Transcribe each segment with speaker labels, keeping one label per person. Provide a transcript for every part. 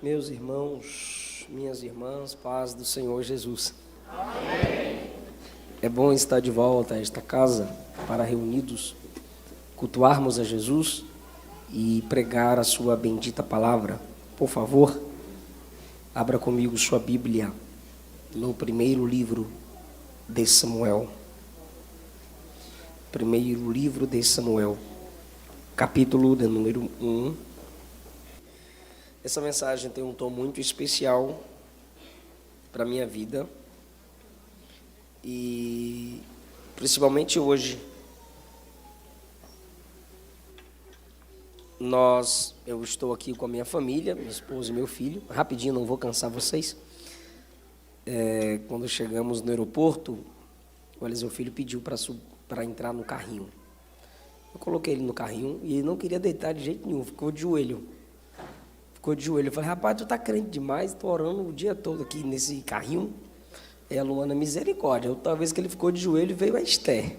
Speaker 1: Meus irmãos, minhas irmãs, paz do Senhor Jesus.
Speaker 2: Amém.
Speaker 1: É bom estar de volta a esta casa para reunidos cultuarmos a Jesus e pregar a sua bendita palavra. Por favor, abra comigo sua Bíblia no primeiro livro de Samuel. Primeiro livro de Samuel, capítulo de número 1. Essa mensagem tem um tom muito especial para a minha vida e principalmente hoje. Eu estou aqui com a minha família, minha esposa e meu filho. Rapidinho, não vou cansar vocês. Quando chegamos no aeroporto, o Eliseu filho pediu para entrar no carrinho. Eu coloquei ele no carrinho e ele não queria deitar de jeito nenhum, ficou de joelho. Eu falei, rapaz, tu tá crente demais, tô orando o dia todo aqui nesse carrinho. É a Luana, misericórdia. Outra vez que ele ficou de joelho, veio a Esther.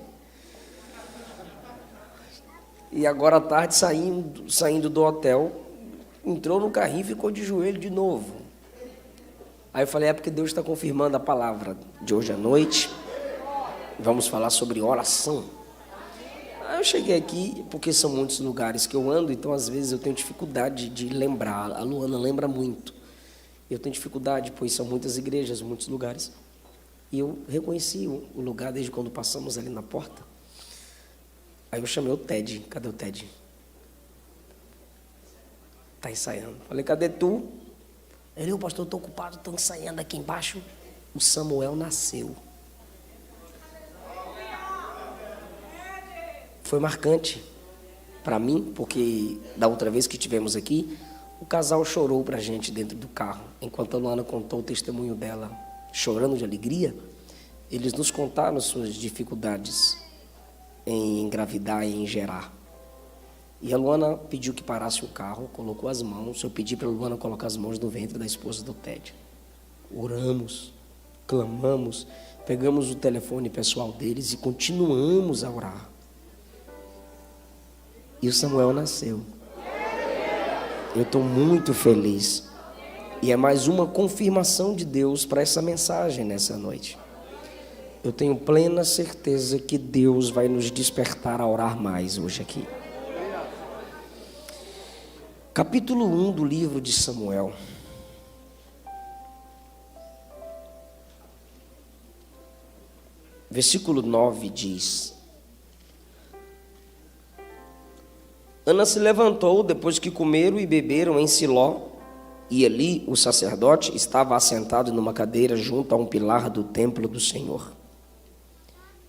Speaker 1: E agora à tarde, saindo do hotel, entrou no carrinho e ficou de joelho de novo. Aí eu falei, é porque Deus está confirmando a palavra de hoje à noite. Vamos falar sobre oração. Aí eu cheguei aqui, porque são muitos lugares que eu ando, então às vezes eu tenho dificuldade de lembrar. A Luana lembra muito. Eu tenho dificuldade, pois são muitas igrejas, muitos lugares. E eu reconheci o lugar desde quando passamos ali na porta. Aí eu chamei o Ted. Cadê o Ted? Tá ensaiando. Falei, cadê tu? Ele, pastor, eu estou ocupado, estou ensaiando aqui embaixo. O Samuel nasceu. Foi marcante para mim, porque da outra vez que estivemos aqui, o casal chorou para a gente dentro do carro. Enquanto a Luana contou o testemunho dela, chorando de alegria, eles nos contaram suas dificuldades em engravidar e em gerar. E a Luana pediu que parasse o carro, colocou as mãos. Eu pedi para a Luana colocar as mãos no ventre da esposa do Ted. Oramos, clamamos, pegamos o telefone pessoal deles e continuamos a orar. E o Samuel nasceu. Eu estou muito feliz. E é mais uma confirmação de Deus para essa mensagem nessa noite. Eu tenho plena certeza que Deus vai nos despertar a orar mais hoje aqui. Capítulo 1 do livro de Samuel. Versículo 9 diz: Ana se levantou depois que comeram e beberam em Siló, e Eli, o sacerdote, estava assentado numa cadeira junto a um pilar do templo do Senhor.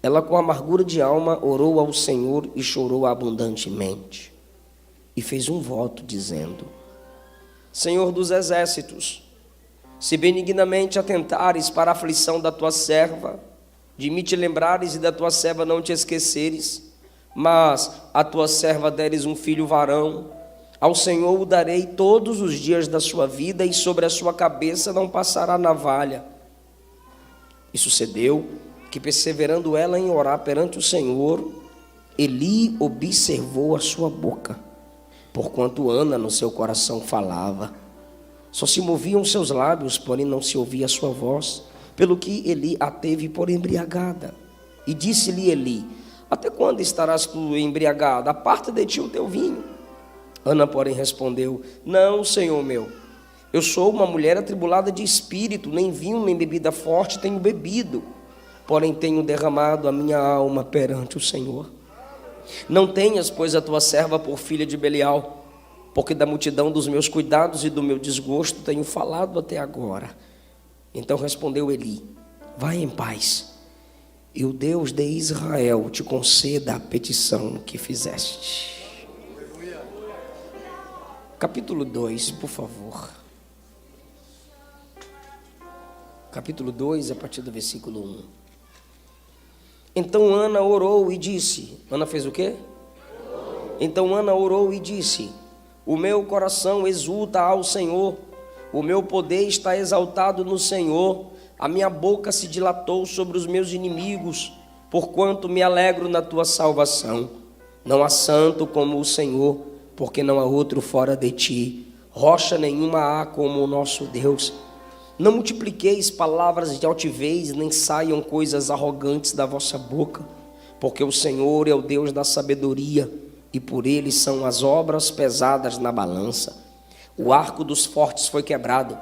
Speaker 1: Ela, com amargura de alma, orou ao Senhor e chorou abundantemente. E fez um voto, dizendo: Senhor dos exércitos, se benignamente atentares para a aflição da tua serva, de mim te lembrares e da tua serva não te esqueceres, mas a tua serva deres um filho varão, ao Senhor o darei todos os dias da sua vida, e sobre a sua cabeça não passará navalha. E sucedeu que, perseverando ela em orar perante o Senhor, Eli observou a sua boca, porquanto Ana no seu coração falava. Só se moviam seus lábios, porém não se ouvia a sua voz, pelo que Eli a teve por embriagada. E disse-lhe Eli: até quando estarás tu embriagada? Aparta de ti o teu vinho. Ana, porém, respondeu: não, Senhor meu, eu sou uma mulher atribulada de espírito, nem vinho nem bebida forte tenho bebido, porém tenho derramado a minha alma perante o Senhor. Não tenhas, pois, a tua serva por filha de Belial, porque da multidão dos meus cuidados e do meu desgosto tenho falado até agora. Então respondeu Eli: vai em paz, e o Deus de Israel te conceda a petição que fizeste. Capítulo 2, por favor. Capítulo 2, a partir do versículo 1. Então Ana orou e disse... Ana fez o quê? Então Ana orou e disse: o meu coração exulta ao Senhor, o meu poder está exaltado no Senhor. A minha boca se dilatou sobre os meus inimigos, porquanto me alegro na tua salvação. Não há santo como o Senhor, porque não há outro fora de ti, rocha nenhuma há como o nosso Deus. Não multipliqueis palavras de altivez, nem saiam coisas arrogantes da vossa boca, porque o Senhor é o Deus da sabedoria, e por ele são as obras pesadas na balança. O arco dos fortes foi quebrado,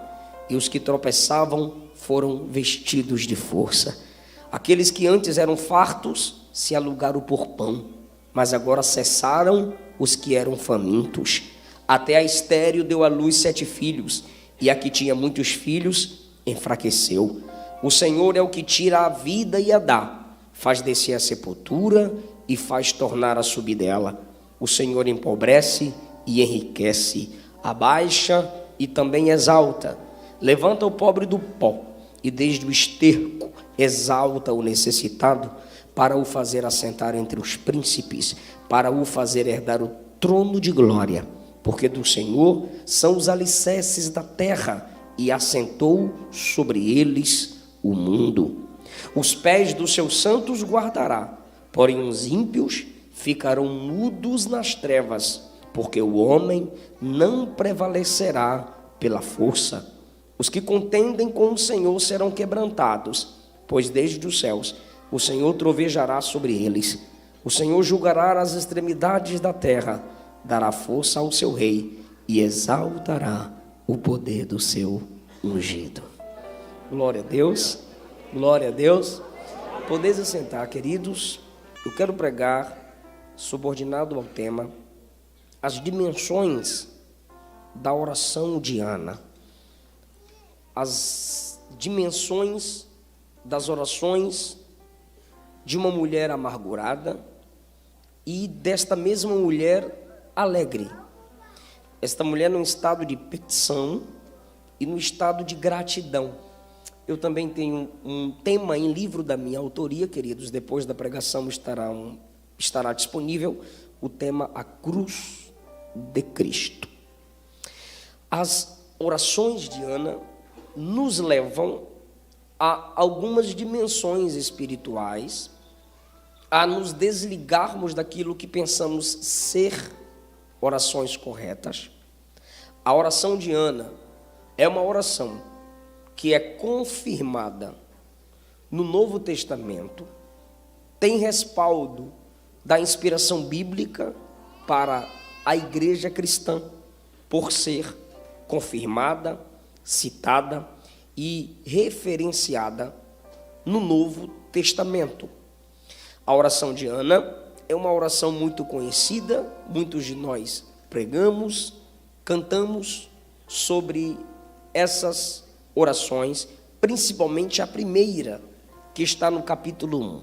Speaker 1: e os que tropeçavam foram vestidos de força. Aqueles que antes eram fartos se alugaram por pão, mas agora cessaram os que eram famintos. Até a estéril deu à luz 7 filhos, e a que tinha muitos filhos enfraqueceu. O Senhor é o que tira a vida e a dá, faz descer a sepultura e faz tornar a subir dela. O Senhor empobrece e enriquece, abaixa e também exalta. Levanta o pobre do pó e desde o esterco exalta o necessitado, para o fazer assentar entre os príncipes, para o fazer herdar o trono de glória. Porque do Senhor são os alicerces da terra, e assentou sobre eles o mundo. Os pés dos seus santos guardará, porém os ímpios ficarão mudos nas trevas, porque o homem não prevalecerá pela força. Os que contendem com o Senhor serão quebrantados, pois desde os céus o Senhor trovejará sobre eles. O Senhor julgará as extremidades da terra, dará força ao seu rei e exaltará o poder do seu ungido. Glória a Deus, glória a Deus. Podeis assentar, queridos. Eu quero pregar, subordinado ao tema, as dimensões da oração de Ana. As dimensões das orações de uma mulher amargurada e desta mesma mulher alegre. Esta mulher no estado de petição e no estado de gratidão. Eu também tenho um tema em livro da minha autoria, queridos. Depois da pregação estará disponível o tema A Cruz de Cristo. As orações de Ana nos levam a algumas dimensões espirituais, a nos desligarmos daquilo que pensamos ser orações corretas. A oração de Ana é uma oração que é confirmada no Novo Testamento, tem respaldo da inspiração bíblica para a igreja cristã, por ser confirmada, citada e referenciada no Novo Testamento. A oração de Ana é uma oração muito conhecida, muitos de nós pregamos, cantamos sobre essas orações, principalmente a primeira, que está no capítulo 1.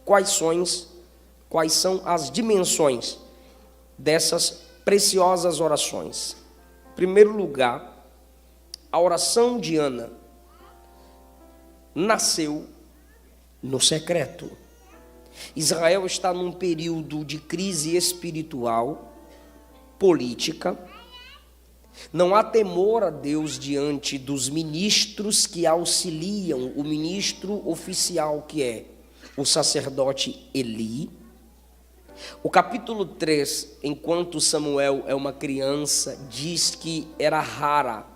Speaker 1: Quais são as dimensões dessas preciosas orações? Em primeiro lugar, a oração de Ana nasceu no secreto. Israel está num período de crise espiritual, política. Não há temor a Deus diante dos ministros que auxiliam o ministro oficial, que é o sacerdote Eli. O capítulo 3, enquanto Samuel é uma criança, diz que era rara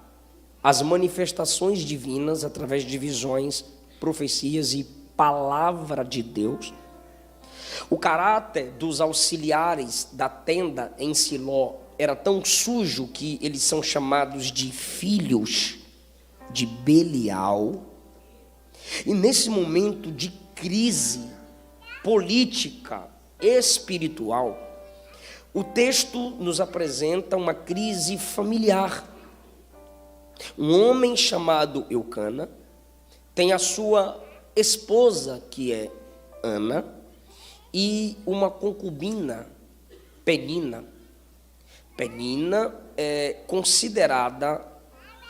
Speaker 1: as manifestações divinas através de visões, profecias e palavra de Deus. O caráter dos auxiliares da tenda em Siló era tão sujo que eles são chamados de filhos de Belial. E nesse momento de crise política, espiritual, o texto nos apresenta uma crise familiar. Um homem chamado Eucana tem a sua esposa, que é Ana, e uma concubina, Penina. Penina é considerada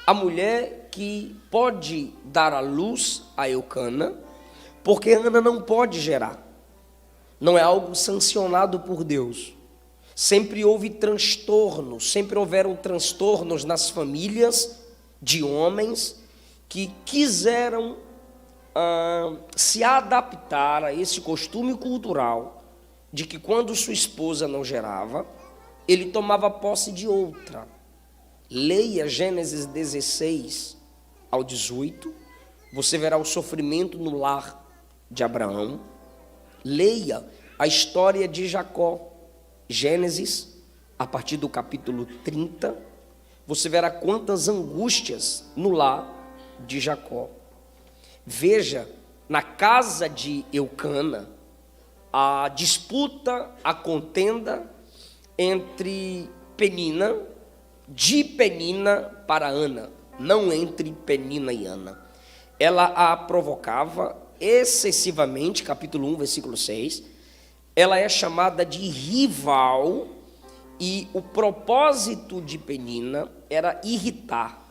Speaker 1: a mulher que pode dar à luz a Eucana, porque Ana não pode gerar. Não é algo sancionado por Deus. Sempre houve transtornos, sempre houveram transtornos nas famílias de homens que quiseram se adaptar a esse costume cultural de que quando sua esposa não gerava, ele tomava posse de outra. Leia Gênesis 16 ao 18, você verá o sofrimento no lar de Abraão. Leia a história de Jacó, Gênesis, a partir do capítulo 30, você verá quantas angústias no lar de Jacó. Veja, na casa de Eucana, a disputa, a contenda entre Penina, de Penina para Ana, não entre Penina e Ana. Ela a provocava excessivamente, capítulo 1, versículo 6. Ela é chamada de rival, e o propósito de Penina era irritar,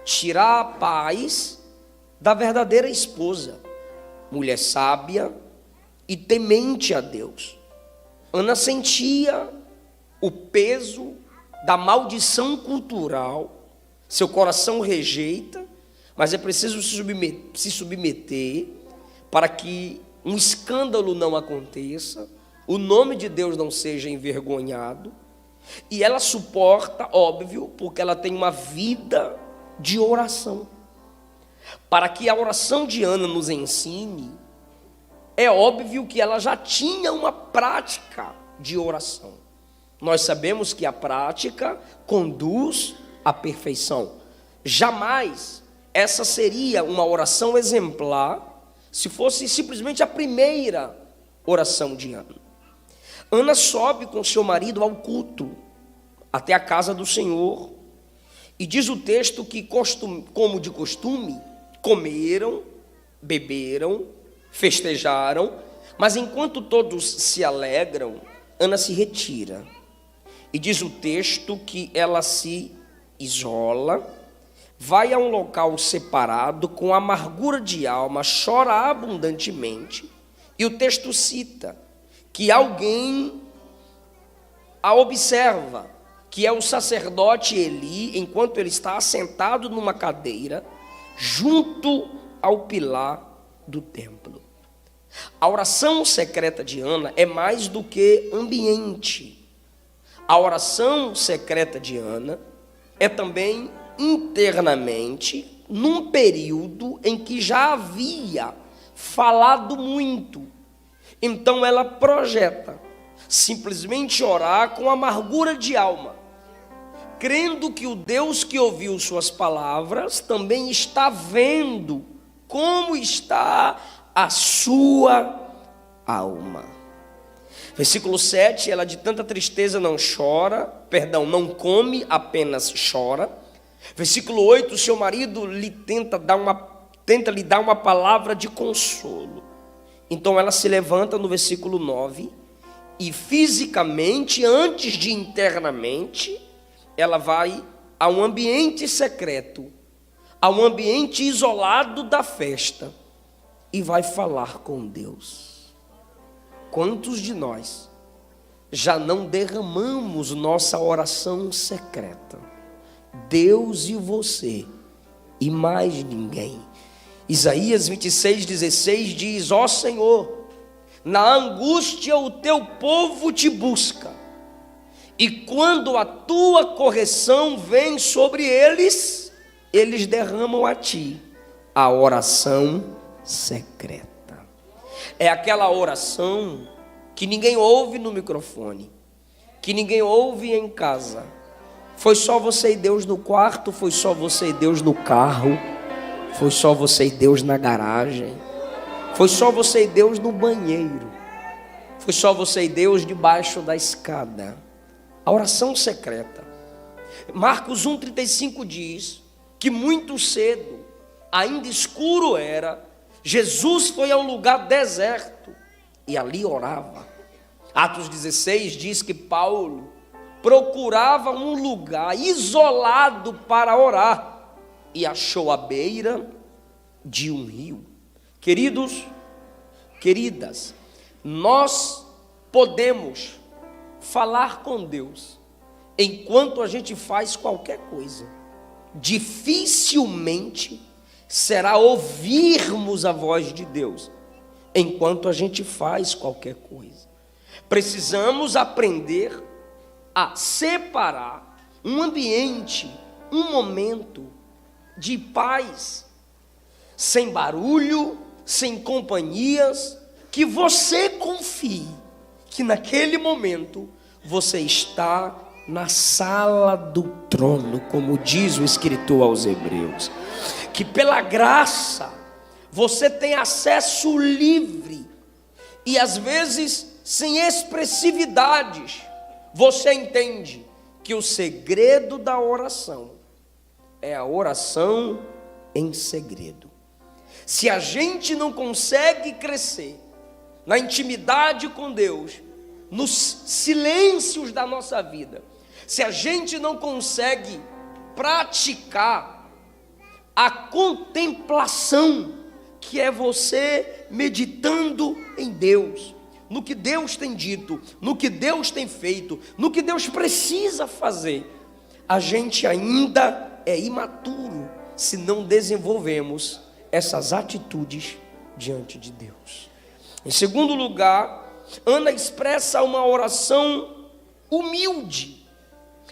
Speaker 1: tirar a paz da verdadeira esposa, mulher sábia e temente a Deus. Ana sentia o peso da maldição cultural, seu coração rejeita, mas é preciso se submeter para que um escândalo não aconteça, o nome de Deus não seja envergonhado, e ela suporta, óbvio, porque ela tem uma vida de oração. Para que a oração de Ana nos ensine, é óbvio que ela já tinha uma prática de oração. Nós sabemos que a prática conduz à perfeição. Jamais essa seria uma oração exemplar se fosse simplesmente a primeira oração de Ana. Ana sobe com seu marido ao culto, até a casa do Senhor, e diz o texto que, como de costume, comeram, beberam, festejaram, mas enquanto todos se alegram, Ana se retira. E diz o texto que ela se isola, vai a um local separado, com amargura de alma, chora abundantemente, e o texto cita que alguém a observa, que é o sacerdote Eli, enquanto ele está assentado numa cadeira, junto ao pilar do templo. A oração secreta de Ana é mais do que ambiente. A oração secreta de Ana é também internamente, num período em que já havia falado muito. Então ela projeta simplesmente orar com amargura de alma, crendo que o Deus que ouviu suas palavras também está vendo como está a sua alma. Versículo 7, ela de tanta tristeza não não come, apenas chora. Versículo 8, seu marido lhe tenta lhe dar uma palavra de consolo. Então ela se levanta no versículo 9, e fisicamente, antes de internamente, ela vai a um ambiente secreto, a um ambiente isolado da festa, e vai falar com Deus. Quantos de nós já não derramamos nossa oração secreta? Deus e você, e mais ninguém. Isaías 26:16 diz: ó Senhor, na angústia o teu povo te busca, e quando a tua correção vem sobre eles, eles derramam a ti a oração secreta. É aquela oração que ninguém ouve no microfone, que ninguém ouve em casa. Foi só você e Deus no quarto, foi só você e Deus no carro, foi só você e Deus na garagem, foi só você e Deus no banheiro, foi só você e Deus debaixo da escada. A oração secreta. Marcos 1,35 diz que muito cedo, ainda escuro era, Jesus foi a um lugar deserto e ali orava. Atos 16 diz que Paulo procurava um lugar isolado para orar e achou a beira de um rio. Queridos, queridas, nós podemos falar com Deus enquanto a gente faz qualquer coisa. Dificilmente será ouvirmos a voz de Deus enquanto a gente faz qualquer coisa. Precisamos aprender a separar um ambiente um momento de paz, sem barulho, sem companhias, que você confie que naquele momento você está na sala do trono, como diz o escritor aos Hebreus, que pela graça você tem acesso livre e às vezes sem expressividades. Você entende que o segredo da oração é a oração em segredo. Se a gente não consegue crescer na intimidade com Deus, nos silêncios da nossa vida, se a gente não consegue praticar a contemplação, que é você meditando em Deus, no que Deus tem dito, no que Deus tem feito, no que Deus precisa fazer, a gente ainda é imaturo se não desenvolvemos essas atitudes diante de Deus. Em segundo lugar, Ana expressa uma oração humilde.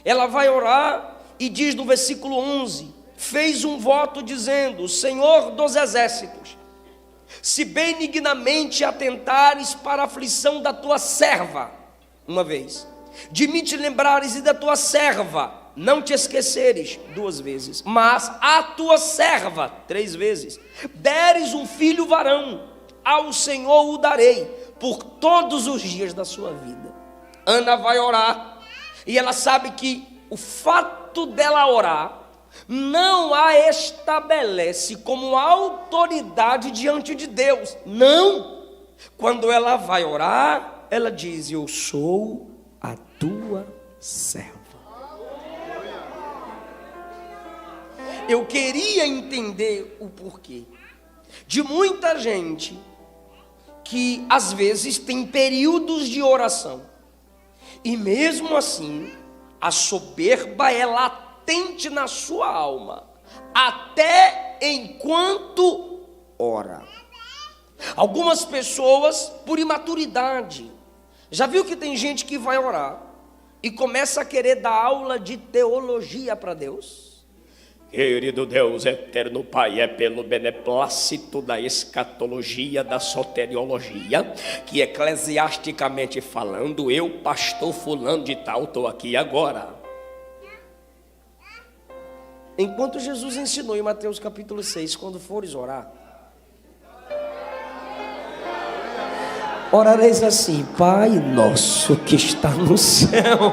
Speaker 1: Ela vai orar e diz no versículo 11, fez um voto dizendo: Senhor dos exércitos, se benignamente atentares para a aflição da tua serva, uma vez, de mim te lembrares e da tua serva, não te esqueceres, duas vezes, mas a tua serva, três vezes, deres um filho varão, ao Senhor o darei, por todos os dias da sua vida. Ana vai orar, e ela sabe que o fato dela orar, não a estabelece como autoridade diante de Deus, não. Quando ela vai orar, ela diz: eu sou a tua serva. Eu queria entender o porquê de muita gente que às vezes tem períodos de oração e mesmo assim a soberba é latente na sua alma, até enquanto ora. Algumas pessoas, por imaturidade, já viu que tem gente que vai orar e começa a querer dar aula de teologia para Deus? Querido Deus eterno Pai, é pelo beneplácito da escatologia, da soteriologia, que eclesiasticamente falando, eu, pastor fulano de tal, estou aqui agora. Enquanto Jesus ensinou em Mateus capítulo 6, quando fores orar, orareis assim: Pai nosso que está no céu,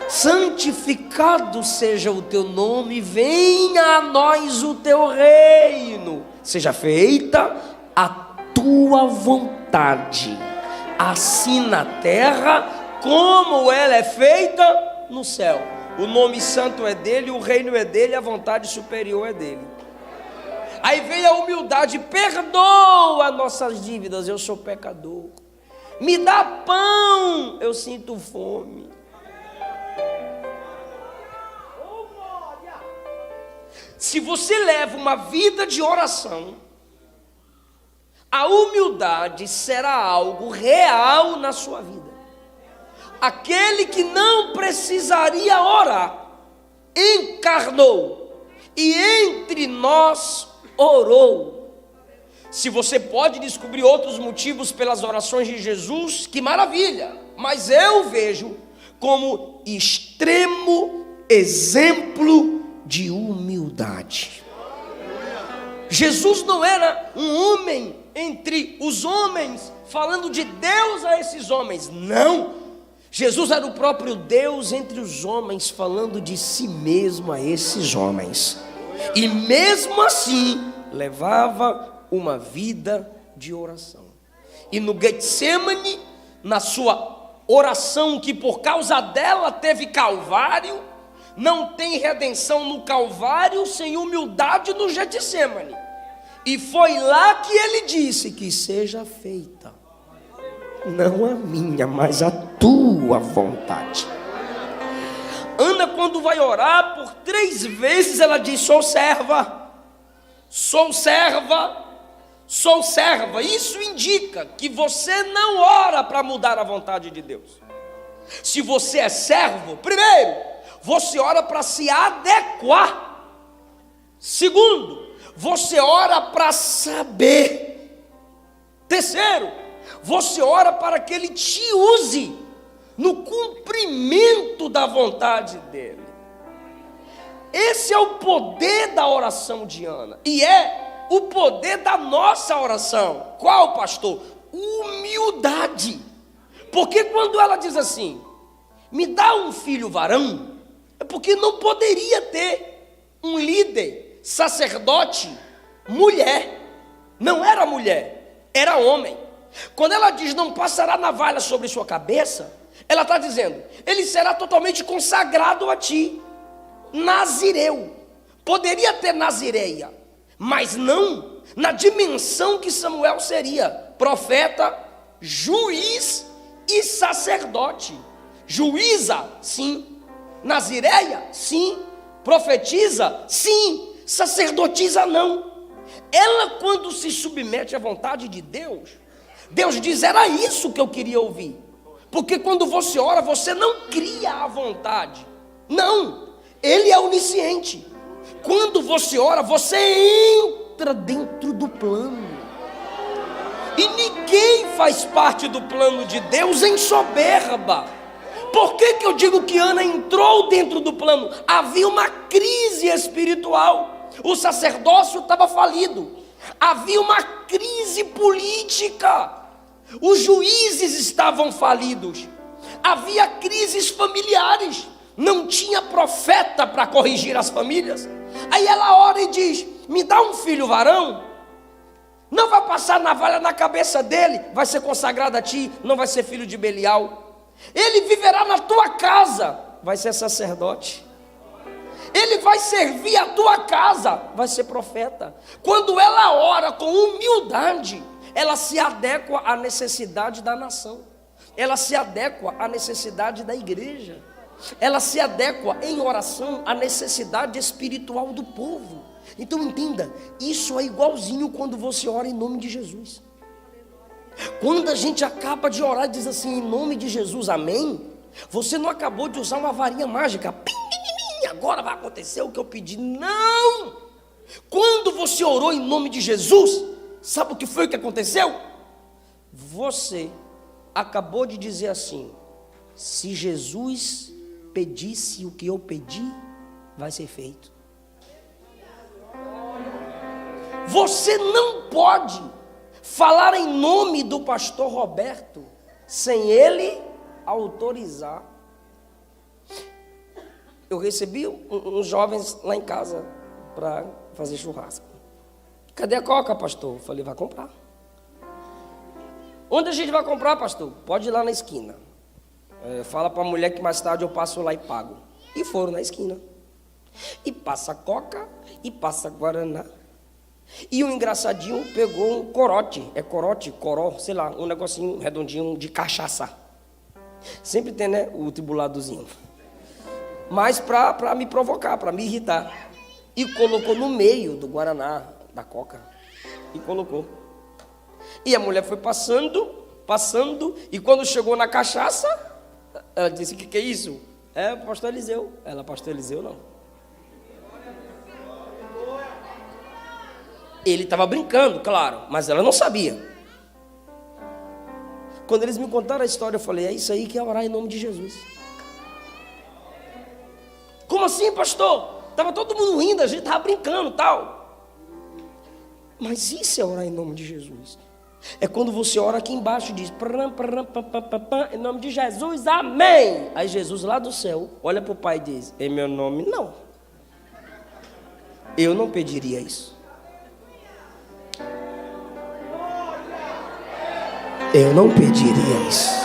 Speaker 1: santificado seja o teu nome, venha a nós o teu reino, seja feita a tua vontade, assim na terra como ela é feita no céu. O nome santo é dele, o reino é dele, a vontade superior é dele. Aí vem a humildade: perdoa nossas dívidas, eu sou pecador, me dá pão, eu sinto fome. Se você leva uma vida de oração, a humildade será algo real na sua vida. Aquele que não precisaria orar, encarnou e entre nós orou. Se você pode descobrir outros motivos pelas orações de Jesus, que maravilha, mas eu vejo como extremo exemplo de humildade. Jesus não era um homem entre os homens, falando de Deus a esses homens, não. Jesus era o próprio Deus entre os homens, falando de si mesmo a esses homens. E mesmo assim, levava uma vida de oração. E no Getsemane, na sua oração, que por causa dela teve Calvário, não tem redenção no Calvário sem humildade no Getsemane. E foi lá que ele disse: que seja feita, não a minha, mas a tua vontade. Ana, quando vai orar, por 3 vezes ela diz: sou serva, sou serva, sou serva. Isso indica que você não ora para mudar a vontade de Deus. Se você é servo, primeiro, você ora para se adequar. Segundo, você ora para saber. Terceiro, você ora para que Ele te use no cumprimento da vontade dEle. Esse é o poder da oração de Ana, e é o poder da nossa oração. Qual, pastor? Humildade. Porque quando ela diz assim, me dá um filho varão, é porque não poderia ter um líder, sacerdote, mulher. Não era mulher, era homem. Quando ela diz, não passará navalha sobre sua cabeça, ela está dizendo, ele será totalmente consagrado a ti. Nazireu. Poderia ter nazireia, mas não na dimensão que Samuel seria: profeta, juiz e sacerdote. Juíza, sim. Nazireia, sim. Profetiza, sim. Sacerdotisa, não. Ela, quando se submete à vontade de Deus, Deus diz, era isso que eu queria ouvir. Porque quando você ora, você não cria a vontade. Não. Ele é onisciente. Quando você ora, você entra dentro do plano. E ninguém faz parte do plano de Deus em soberba. Por que eu digo que Ana entrou dentro do plano? Havia uma crise espiritual. O sacerdócio estava falido. Havia uma crise política. Os juízes estavam falidos. Havia crises familiares. Não tinha profeta para corrigir as famílias. Aí ela ora e diz, me dá um filho varão. Não vai passar navalha na cabeça dele, vai ser consagrado a ti, não vai ser filho de Belial. Ele viverá na tua casa, vai ser sacerdote. Ele vai servir a tua casa, vai ser profeta. Quando ela ora com humildade, ela se adequa à necessidade da nação. Ela se adequa à necessidade da igreja. Ela se adequa em oração à necessidade espiritual do povo. Então entenda, isso é igualzinho quando você ora em nome de Jesus. Quando a gente acaba de orar e diz assim, em nome de Jesus, amém, você não acabou de usar uma varinha mágica, agora vai acontecer o que eu pedi. Não! Quando você orou em nome de Jesus, sabe o que foi que aconteceu? Você acabou de dizer assim, se Jesus pedisse o que eu pedi, vai ser feito. Você não pode falar em nome do pastor Roberto sem ele autorizar. Eu recebi uns jovens lá em casa para fazer churrasco. Cadê a coca, pastor? Eu falei, vai comprar. Onde a gente vai comprar, pastor? Pode ir lá na esquina. Fala para a mulher que mais tarde eu passo lá e pago. E foram na esquina. E passa coca e passa guaraná. E o engraçadinho pegou um corote. É corote, coró, sei lá, um negocinho redondinho de cachaça. Sempre tem, né, o tribuladozinho. Mas para me provocar, para me irritar. E colocou no meio do guaraná, da coca. E colocou. E a mulher foi passando, e quando chegou na cachaça, ela disse, o que é isso? É o pastor Eliseu. Ela, pastor Eliseu, não. Ele estava brincando, claro, mas ela não sabia. Quando eles me contaram a história, eu falei, é isso aí que é orar em nome de Jesus. Como assim, pastor? Estava todo mundo rindo, a gente estava brincando e tal. Mas isso é orar em nome de Jesus. É quando você ora aqui embaixo e diz, em nome de Jesus, amém. Aí Jesus lá do céu olha para o pai e diz, em meu nome não. Eu não pediria isso. Eu não pediria isso.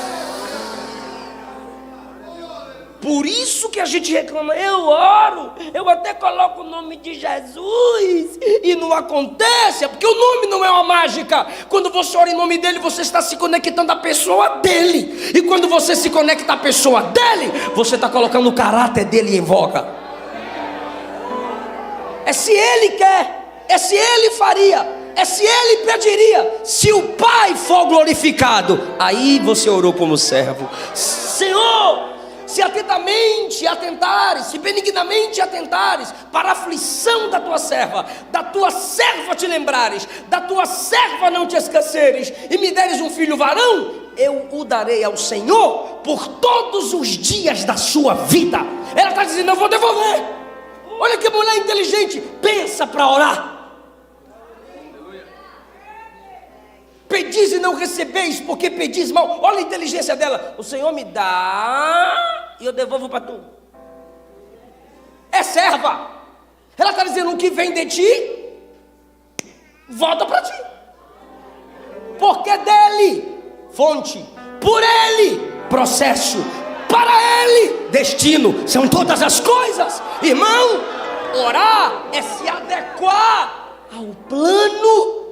Speaker 1: Por isso que a gente reclama, eu oro, eu até coloco o nome de Jesus e não acontece, porque o nome não é uma mágica. Quando você ora em nome dele, você está se conectando à pessoa dele. E quando você se conecta à pessoa dele, você está colocando o caráter dele em voga. É se ele quer, é se ele faria, é se ele pediria, se o Pai for glorificado. Aí você orou como servo. Senhor, se atentamente atentares, se benignamente atentares para a aflição da tua serva te lembrares, da tua serva não te esqueceres, e me deres um filho varão, eu o darei ao Senhor por todos os dias da sua vida. Ela está dizendo, eu vou devolver. Olha que mulher inteligente, pensa para orar. Pedis e não recebeis, porque pedis mal. Olha a inteligência dela. O Senhor me dá e eu devolvo para tu. É serva. Ela está dizendo, o que vem de ti volta para ti, porque dele fonte, por ele processo, para ele destino, são todas as coisas. Irmão, orar é se adequar ao plano.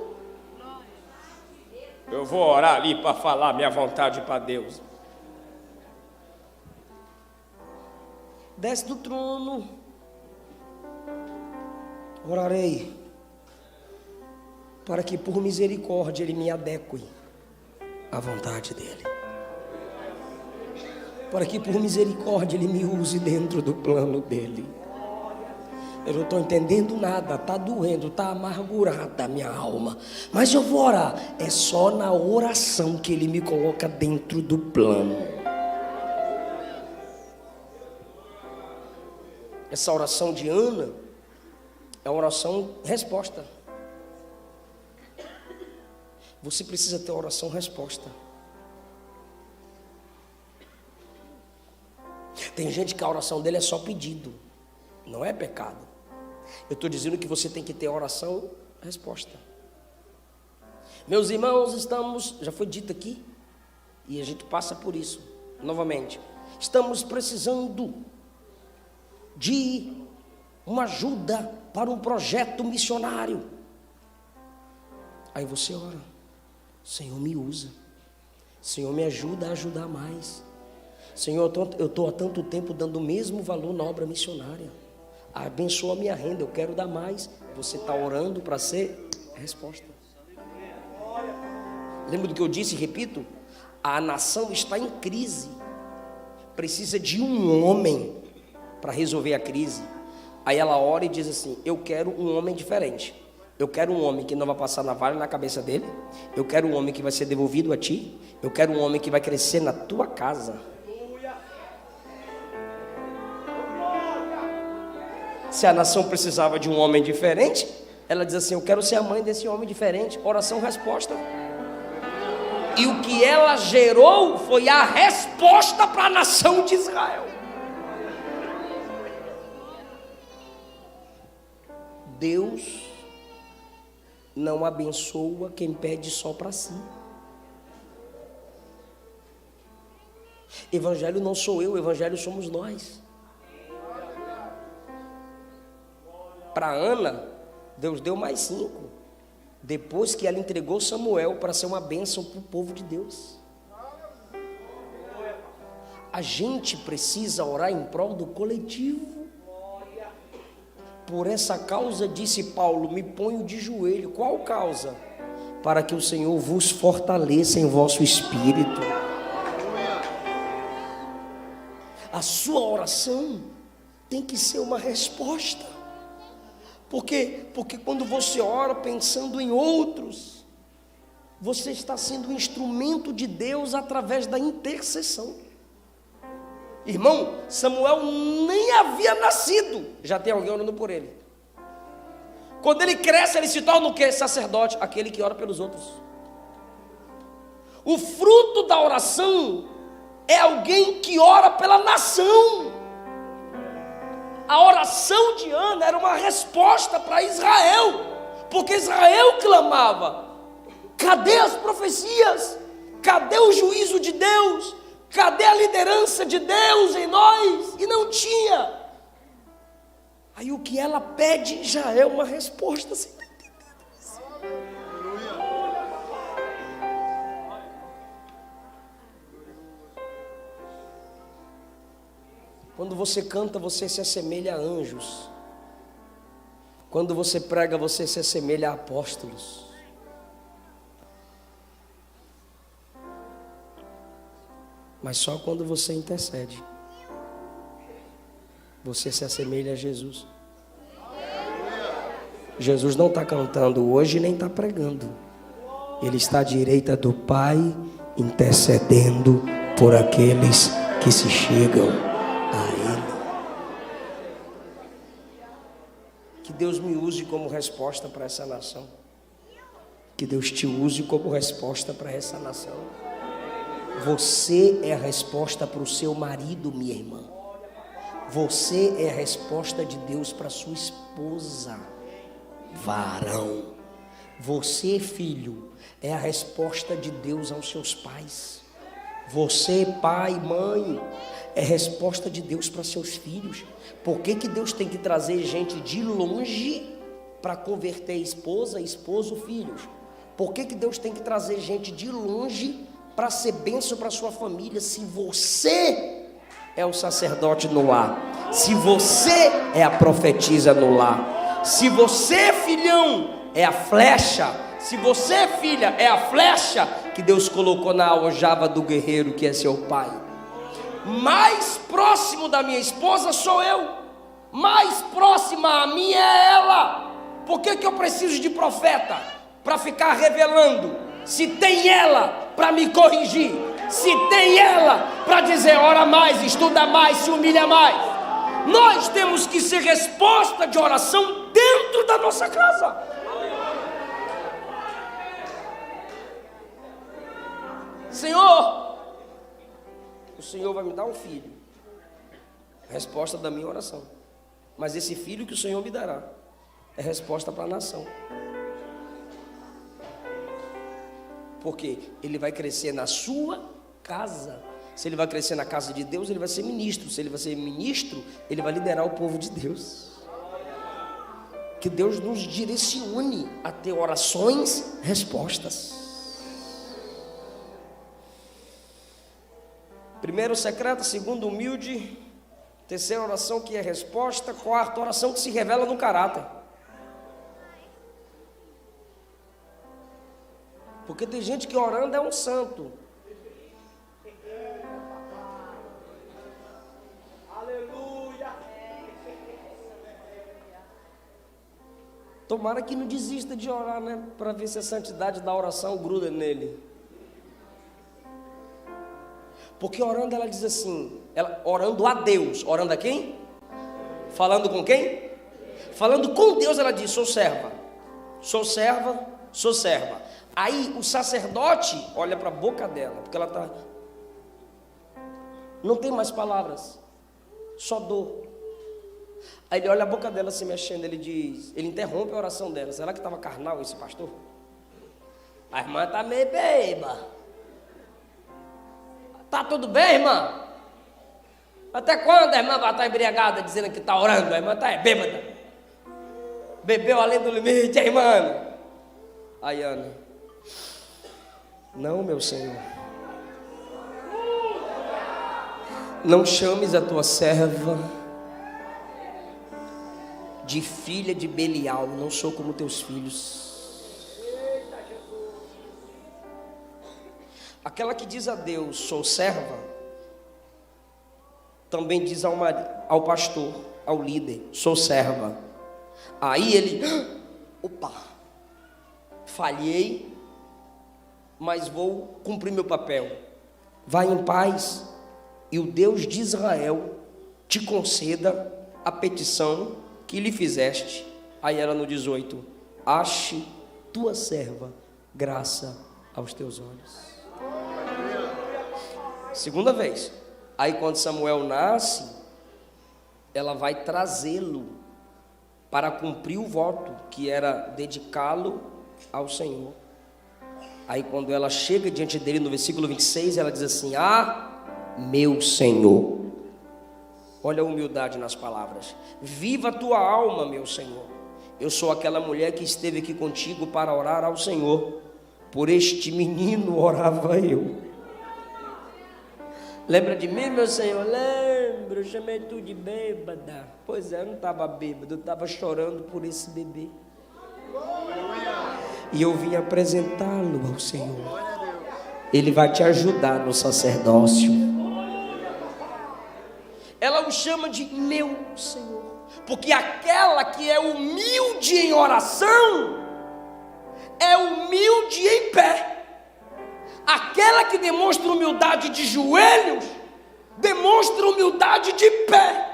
Speaker 1: Eu vou orar ali para falar minha vontade para Deus. Desce do trono. Orarei para que por misericórdia Ele me adeque à vontade dEle. Para que por misericórdia Ele me use dentro do plano dEle. Eu não estou entendendo nada, está doendo, está amargurada a minha alma, mas eu vou orar. É só na oração que Ele me coloca dentro do plano. Essa oração de Ana é uma oração resposta. Você precisa ter oração resposta. Tem gente que a oração dele é só pedido, não é pecado. Eu estou dizendo que você tem que ter oração resposta. Meus irmãos, já foi dito aqui, e a gente passa por isso novamente. Estamos precisando de uma ajuda para um projeto missionário. Aí você ora, Senhor, me usa, Senhor, me ajuda a ajudar mais. Senhor, eu estou há tanto tempo dando o mesmo valor na obra missionária. Abençoa a minha renda, eu quero dar mais. Você está orando para ser resposta. Lembra do que eu disse e repito? A nação está em crise. Precisa de um homem para resolver a crise. Aí ela ora e diz assim, eu quero um homem diferente. Eu quero um homem que não vai passar navalha na cabeça dele. Eu quero um homem que vai ser devolvido a ti. Eu quero um homem que vai crescer na tua casa. Se a nação precisava de um homem diferente, ela diz assim, eu quero ser a mãe desse homem diferente. Oração, resposta. E o que ela gerou foi a resposta para a nação de Israel. Deus não abençoa quem pede só para si. Evangelho não sou eu, evangelho somos nós. Para Ana, Deus deu mais 5. Depois que ela entregou Samuel para ser uma bênção para o povo de Deus. A gente precisa orar em prol do coletivo. Por essa causa, disse Paulo, me ponho de joelho. Qual causa? Para que o Senhor vos fortaleça em vosso espírito. A sua oração tem que ser uma resposta. Por quê? Porque quando você ora pensando em outros, você está sendo um instrumento de Deus através da intercessão. Irmão, Samuel nem havia nascido, já tem alguém orando por ele. Quando ele cresce, ele se torna o quê? Sacerdote, aquele que ora pelos outros. O fruto da oração é alguém que ora pela nação. A oração de Ana era uma resposta para Israel, porque Israel clamava, cadê as profecias? Cadê o juízo de Deus? Cadê a liderança de Deus em nós? E não tinha. Aí o que ela pede já é uma resposta. Você está entendendo isso? Quando você canta, você se assemelha a anjos. Quando você prega, você se assemelha a apóstolos. Mas só quando você intercede. Você se assemelha a Jesus. Jesus não está cantando hoje nem está pregando. Ele está à direita do Pai, intercedendo por aqueles que se chegam a Ele. Que Deus me use como resposta para essa nação. Que Deus te use como resposta para essa nação. Você é a resposta para o seu marido, minha irmã. Você é a resposta de Deus para sua esposa, varão. Você, filho, é a resposta de Deus aos seus pais. Você, pai, mãe, é resposta de Deus para seus filhos. Por que Deus tem que trazer gente de longe para converter esposa, esposo, filhos? Por que Deus tem que trazer gente de longe para ser bênção para sua família? Se você é o sacerdote no lar, se você é a profetisa no lar, se você, filhão, é a flecha, se você, filha, é a flecha que Deus colocou na aljava do guerreiro que é seu pai. Mais próximo da minha esposa sou eu, mais próxima a mim é ela. Por que eu preciso de profeta? Para ficar revelando, se tem ela para me corrigir, se tem ela para dizer ora mais, estuda mais, se humilha mais. Nós temos que ser resposta de oração dentro da nossa casa. Senhor, o Senhor vai me dar um filho, resposta da minha oração. Mas esse filho que o Senhor me dará é resposta para a nação. Porque ele vai crescer na sua casa. Se ele vai crescer na casa de Deus, ele vai ser ministro. Se ele vai ser ministro, ele vai liderar o povo de Deus. Que Deus nos direcione a ter orações, respostas. Primeiro, secreta. Segundo, humilde. Terceira, oração que é resposta. Quarta, oração que se revela no caráter. Porque tem gente que orando é um santo. Aleluia. Tomara que não desista de orar, né? Para ver se a santidade da oração gruda nele. Porque orando ela diz assim, ela orando a Deus, orando a quem? Falando com quem? Falando com Deus, ela diz, sou serva, sou serva, sou serva. Aí o sacerdote olha para a boca dela, porque ela está, não tem mais palavras, só dor. Aí ele olha a boca dela se mexendo, ele diz, ele interrompe a oração dela. Será que estava carnal esse pastor? A irmã está meio beba. Tá tudo bem, irmã? Até quando a irmã vai estar embriagada dizendo que está orando? A irmã está bêbada. Bebeu além do limite, a irmã. Aí Ana, não, meu Senhor, não chames a tua serva de filha de Belial, não sou como teus filhos. Aquela que diz a Deus, sou serva, também diz ao pastor, ao líder, sou serva. Aí ele, opa, falhei, mas vou cumprir meu papel. Vai em paz, e o Deus de Israel te conceda a petição que lhe fizeste. Aí ela no 18, ache tua serva graça aos teus olhos. Segunda vez. Aí quando Samuel nasce, ela vai trazê-lo para cumprir o voto, que era dedicá-lo ao Senhor. Aí quando ela chega diante dele no versículo 26, ela diz assim, meu Senhor. Olha a humildade nas palavras. Viva a tua alma, meu Senhor. Eu sou aquela mulher que esteve aqui contigo para orar ao Senhor. Por este menino orava eu. Lembra de mim, meu Senhor? Lembro, eu chamei tu de bêbada. Pois é, eu não estava bêbado, eu estava chorando por esse bebê. E eu vim apresentá-lo ao Senhor. Ele vai te ajudar no sacerdócio. Ela o chama de meu Senhor. Porque aquela que é humilde em oração, é humilde em pé. Aquela que demonstra humildade de joelhos, demonstra humildade de pé.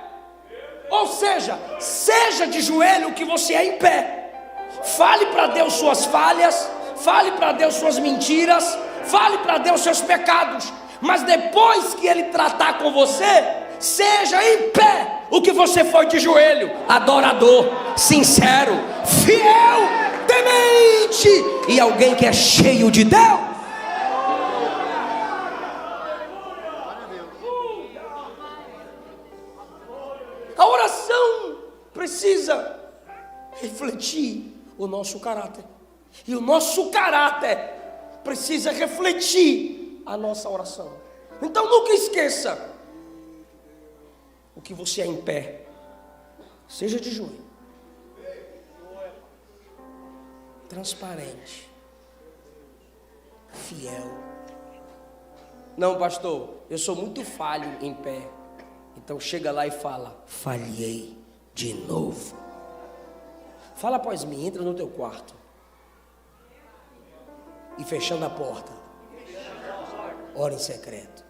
Speaker 1: Ou seja, seja de joelho o que você é em pé. Fale para Deus suas falhas, fale para Deus suas mentiras, fale para Deus seus pecados. Mas depois que Ele tratar com você, seja em pé o que você foi de joelho: adorador, sincero, fiel, temente e alguém que é cheio de Deus. A oração precisa refletir o nosso caráter, e o nosso caráter precisa refletir a nossa oração. Então nunca esqueça: o que você é em pé, seja de joelho, transparente, fiel. Não, pastor, eu sou muito falho em pé. Então chega lá e fala: falhei de novo. Fala após mim, entra no teu quarto e fechando a porta, ora em secreto.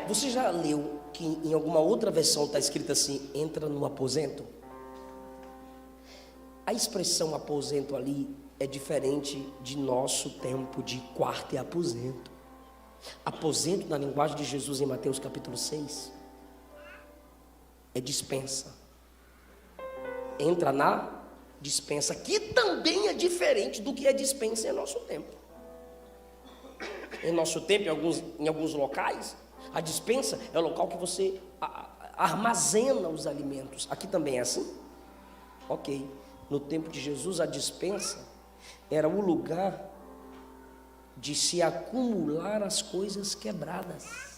Speaker 1: Você já leu que em alguma outra versão está escrito assim: entra no aposento? A expressão aposento ali é diferente de nosso tempo de quarto e aposento. Aposento na linguagem de Jesus em Mateus capítulo 6 é dispensa. Entra na dispensa, que também é diferente do que é dispensa em nosso tempo. Em nosso tempo, em alguns locais, a dispensa é o local que você armazena os alimentos. Aqui também é assim? Ok. No tempo de Jesus, a dispensa era o lugar de se acumular as coisas quebradas.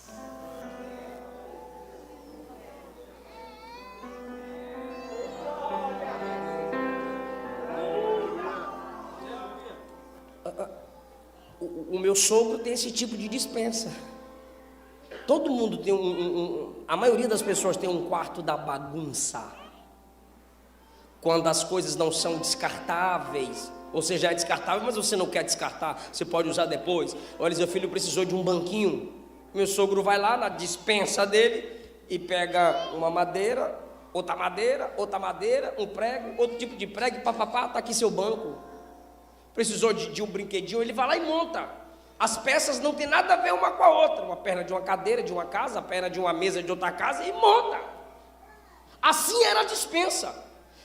Speaker 1: O meu sogro tem esse tipo de dispensa. Todo mundo tem a maioria das pessoas tem um quarto da bagunça. Quando as coisas não são descartáveis, ou seja, é descartável, mas você não quer descartar, você pode usar depois. Olha, seu filho precisou de um banquinho. Meu sogro vai lá na dispensa dele e pega uma madeira, outra madeira, um prego, outro tipo de prego, papapá, tá aqui seu banco. Precisou de um brinquedinho, ele vai lá e monta. As peças não tem nada a ver uma com a outra. Uma perna de uma cadeira de uma casa, a perna de uma mesa de outra casa, e monta. Assim era a dispensa.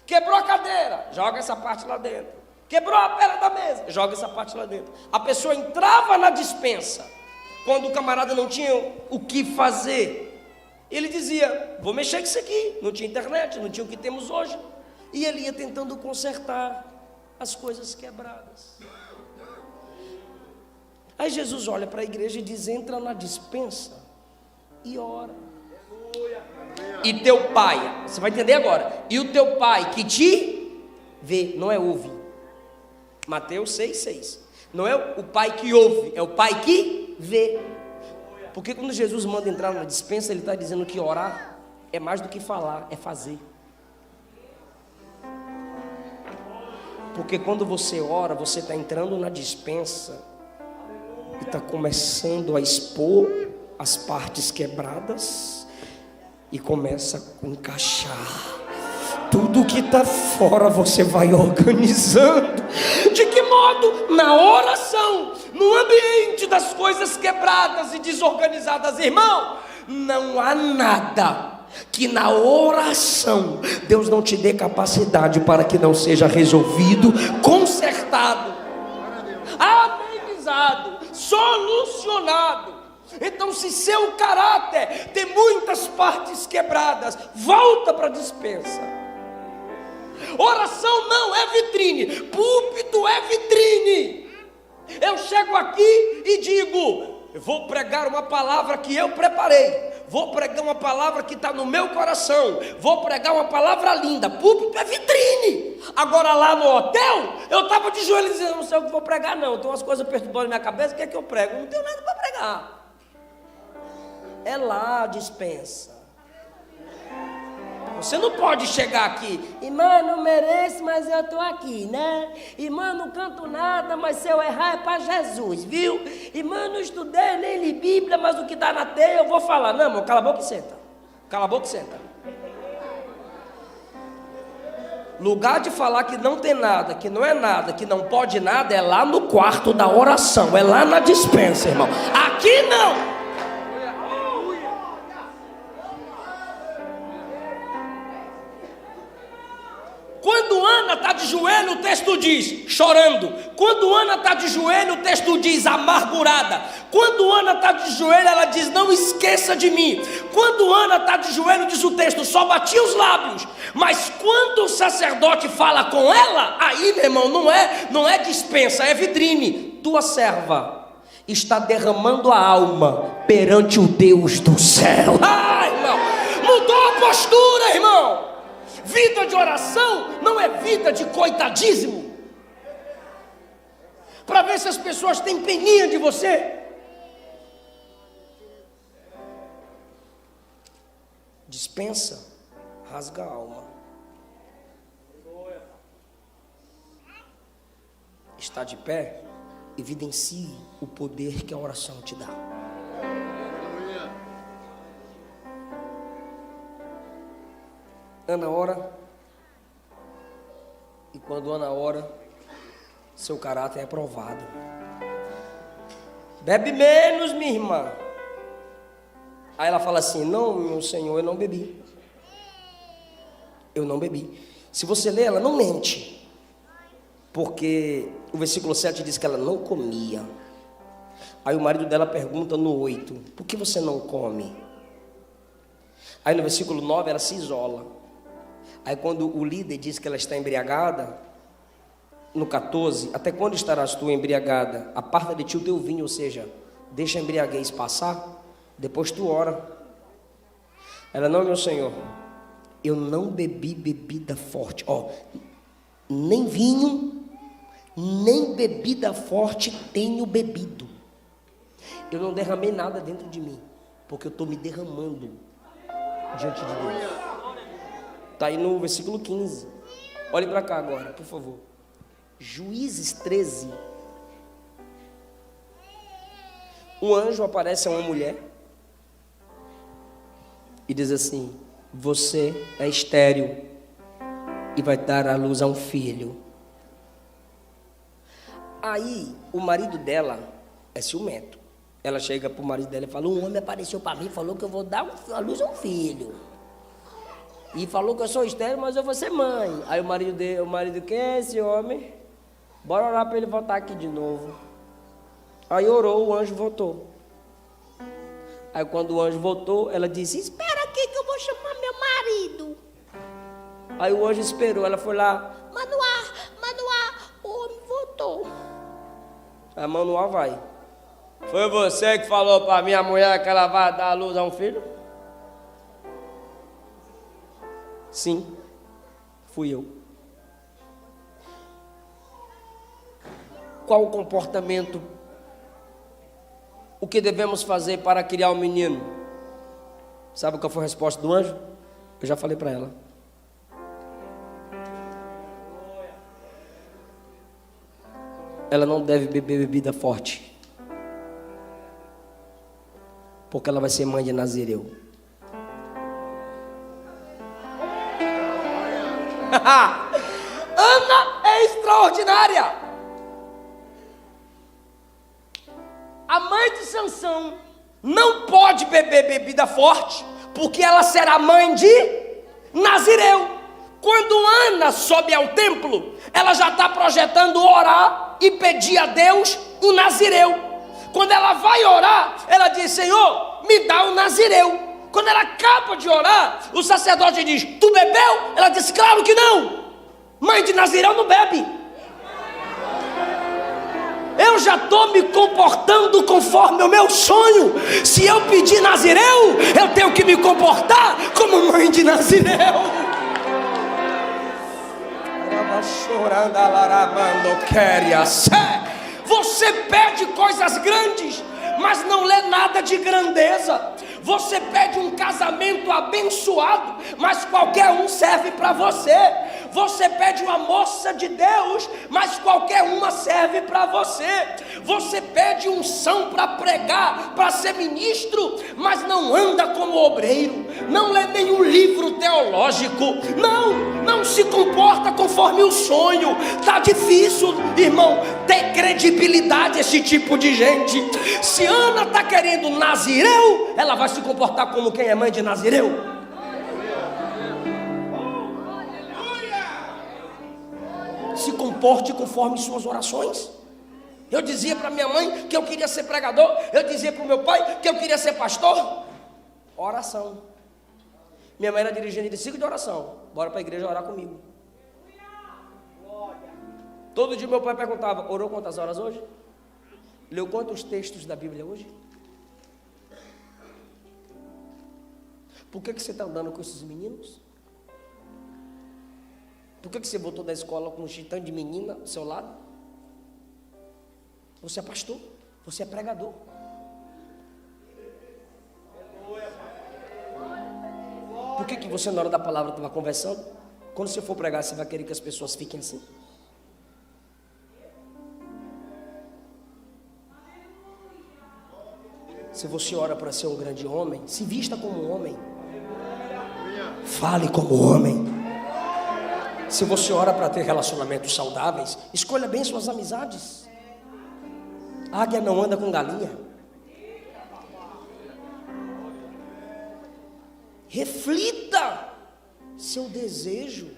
Speaker 1: Quebrou a cadeira, joga essa parte lá dentro. Quebrou a perna da mesa, joga essa parte lá dentro. A pessoa entrava na dispensa quando o camarada não tinha o que fazer. Ele dizia: vou mexer com isso aqui. Não tinha internet, não tinha o que temos hoje. E ele ia tentando consertar as coisas quebradas. Aí Jesus olha para a igreja e diz: entra na dispensa e ora. E teu pai, você vai entender agora, e o teu pai que te vê, não é ouve. Mateus 6,6. Não é o pai que ouve, é o pai que vê. Porque quando Jesus manda entrar na dispensa, ele está dizendo que orar é mais do que falar, é fazer. Porque quando você ora, você está entrando na dispensa e está começando a expor as partes quebradas e começa a encaixar. Tudo que está fora você vai organizando. De que modo? Na oração, no ambiente das coisas quebradas e desorganizadas, irmão. Não há nada que na oração Deus não te dê capacidade para que não seja resolvido, consertado, amenizado, solucionado. Então, se seu caráter tem muitas partes quebradas, volta para a dispensa. Oração não é vitrine, púlpito é vitrine. Eu chego aqui e digo: eu vou pregar uma palavra que eu preparei, vou pregar uma palavra que está no meu coração, vou pregar uma palavra linda. Púlpito é vitrine. Agora lá no hotel, eu estava de joelhos dizendo: não sei o que vou pregar não, tem umas coisas perturbando na minha cabeça, o que é que eu prego? Não tenho nada para pregar. É lá a dispensa. Você não pode chegar aqui, irmã, não mereço, mas eu estou aqui, né? Irmã, não canto nada, mas se eu errar é para Jesus, viu? Irmã, não estudei, nem li Bíblia, mas o que dá na teia eu vou falar. Não, irmão, cala a boca e senta. Cala a boca e senta. Lugar de falar que não tem nada, que não é nada, que não pode nada, é lá no quarto da oração, é lá na despensa, irmão. Aqui não. Quando Ana está de joelho, o texto diz, chorando. Quando Ana está de joelho, o texto diz, amargurada. Quando Ana está de joelho, ela diz, não esqueça de mim. Quando Ana está de joelho, diz o texto, só batia os lábios. Mas quando o sacerdote fala com ela, aí, meu irmão, não é dispensa, é vitrine. Tua serva está derramando a alma perante o Deus do céu. Ah, irmão, mudou a postura, irmão. Vida de oração não é vida de coitadismo, para ver se as pessoas têm peninha de você. Dispensa, rasga a alma. Está de pé, evidencie o poder que a oração te dá. Ana ora, e quando Ana ora, seu caráter é provado. Bebe menos, minha irmã. Aí ela fala assim, não, meu Senhor, eu não bebi. Eu não bebi. Se você ler, ela não mente. Porque o versículo 7 diz que ela não comia. Aí o marido dela pergunta no 8, por que você não come? Aí no versículo 9 ela se isola. Aí quando o líder diz que ela está embriagada, no 14, até quando estarás tu embriagada? Aparta de ti o teu vinho, ou seja, deixa a embriaguez passar, depois tu ora. Ela, não, meu Senhor, eu não bebi bebida forte, nem vinho, nem bebida forte tenho bebido. Eu não derramei nada dentro de mim, porque eu estou me derramando diante de Deus. Está aí no versículo 15. Olhe para cá agora, por favor. Juízes 13. Um anjo aparece a uma mulher e diz assim, você é estéril e vai dar à luz a um filho. Aí o marido dela é ciumento. Ela chega para o marido dela e fala, um homem apareceu para mim e falou que eu vou dar à luz a um filho. E falou que eu sou estéril, mas eu vou ser mãe. Aí o marido, quem é esse homem? Bora orar para ele voltar aqui de novo. Aí orou, o anjo voltou. Aí quando o anjo voltou, ela disse, espera aqui que eu vou chamar meu marido. Aí o anjo esperou, ela foi lá, Manoá, o homem voltou. A Manoá vai. Foi você que falou para minha mulher que ela vai dar à luz a um filho? Sim, fui eu. Qual o comportamento? O que devemos fazer para criar um menino? Sabe qual foi a resposta do anjo? Eu já falei para ela. Ela não deve beber bebida forte, porque ela vai ser mãe de Nazireu. Ana é extraordinária. A mãe de Sansão não pode beber bebida forte, porque ela será mãe de Nazireu. Quando Ana sobe ao templo, ela já está projetando orar e pedir a Deus um Nazireu. Quando ela vai orar, ela diz, Senhor, me dá um Nazireu. Quando ela acaba de orar, o sacerdote diz, tu bebeu? Ela diz, claro que não. Mãe de Nazireu não bebe. Eu já estou me comportando conforme o meu sonho. Se eu pedir Nazireu, eu tenho que me comportar como mãe de Nazireu. Você pede coisas grandes, mas não lê nada de grandeza. Você pede um casamento abençoado, mas qualquer um serve para você. Você pede uma moça de Deus, mas qualquer uma serve para você. Você pede unção para pregar, para ser ministro, mas não anda como obreiro, não lê nenhum livro teológico, não se comporta conforme o sonho. Está difícil, irmão, ter credibilidade esse tipo de gente. Se Ana está querendo Nazireu, ela vai se comportar como quem é mãe de Nazireu. Se comporte conforme suas orações. Eu dizia para minha mãe que eu queria ser pregador, eu dizia para o meu pai que eu queria ser pastor. Oração. Minha mãe era dirigente de ciclo de oração. Bora para a igreja orar comigo. Todo dia meu pai perguntava: orou quantas horas hoje? Leu quantos textos da Bíblia hoje? Por que você está andando com esses meninos? Por que você voltou da escola com um titã de menina ao seu lado? Você é pastor, você é pregador. Por que você na hora da palavra estava conversando? Quando você for pregar, você vai querer que as pessoas fiquem assim? Se você ora para ser um grande homem, se vista como um homem. Fale como homem. Se você ora para ter relacionamentos saudáveis, escolha bem suas amizades. Águia não anda com galinha. Reflita seu desejo.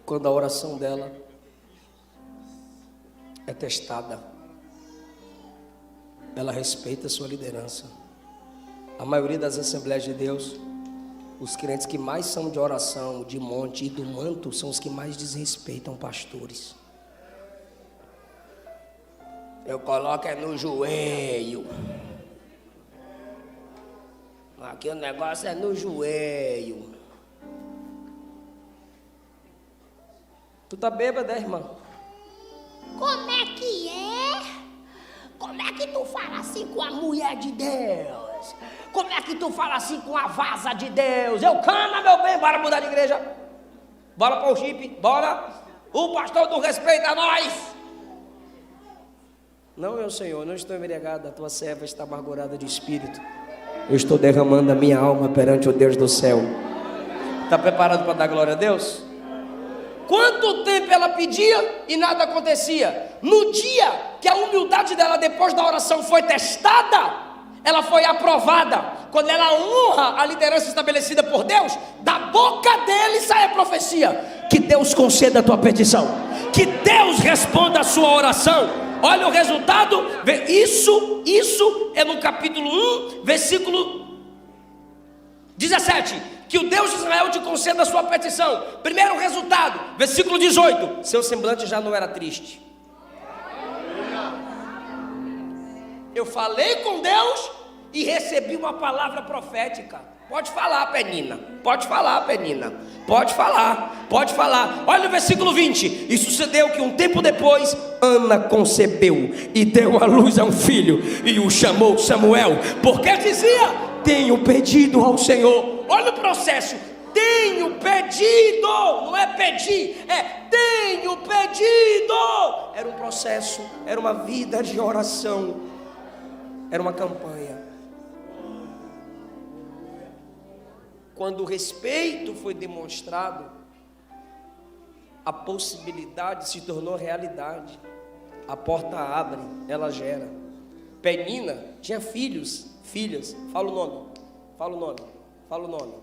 Speaker 1: Quando a oração dela é testada, ela respeita a sua liderança. A maioria das Assembleias de Deus, os crentes que mais são de oração, de monte e do manto, são os que mais desrespeitam pastores. Eu coloco é no joelho. Aqui o negócio é no joelho. Tu tá bêbada, irmã?
Speaker 2: Como é que é? Como é que tu fala assim com a mulher de Deus? Como é que tu fala assim com a vaza de Deus? Eu cana, meu bem, bora mudar de igreja. Bora para o chip, bora. O pastor não respeita nós.
Speaker 1: Não, meu Senhor, não estou embriagado, a tua serva está amargurada de espírito. Eu estou derramando a minha alma perante o Deus do céu. Está preparado para dar glória a Deus? Quanto tempo ela pedia e nada acontecia? No dia que a humildade dela depois da oração foi testada, ela foi aprovada. Quando ela honra a liderança estabelecida por Deus, da boca dele sai a profecia. Que Deus conceda a tua petição, que Deus responda a sua oração. Olha o resultado. Isso é no capítulo 1, versículo 17. Que o Deus de Israel te conceda a sua petição. Primeiro resultado, versículo 18. Seu semblante já não era triste. Eu falei com Deus e recebi uma palavra profética. Pode falar, Penina. Pode falar, Penina. Pode falar. Pode falar. Olha o versículo 20. E sucedeu que um tempo depois, Ana concebeu e deu à luz a um filho e o chamou Samuel, porque dizia: tenho pedido ao Senhor. Olha o processo. Tenho pedido. Não é pedir, é tenho pedido. Era um processo, era uma vida de oração, era uma campanha. Quando o respeito foi demonstrado, a possibilidade se tornou realidade. A porta abre, ela gera. Penina tinha filhos, filhas. Fala o nome, fala o nome, fala o nome.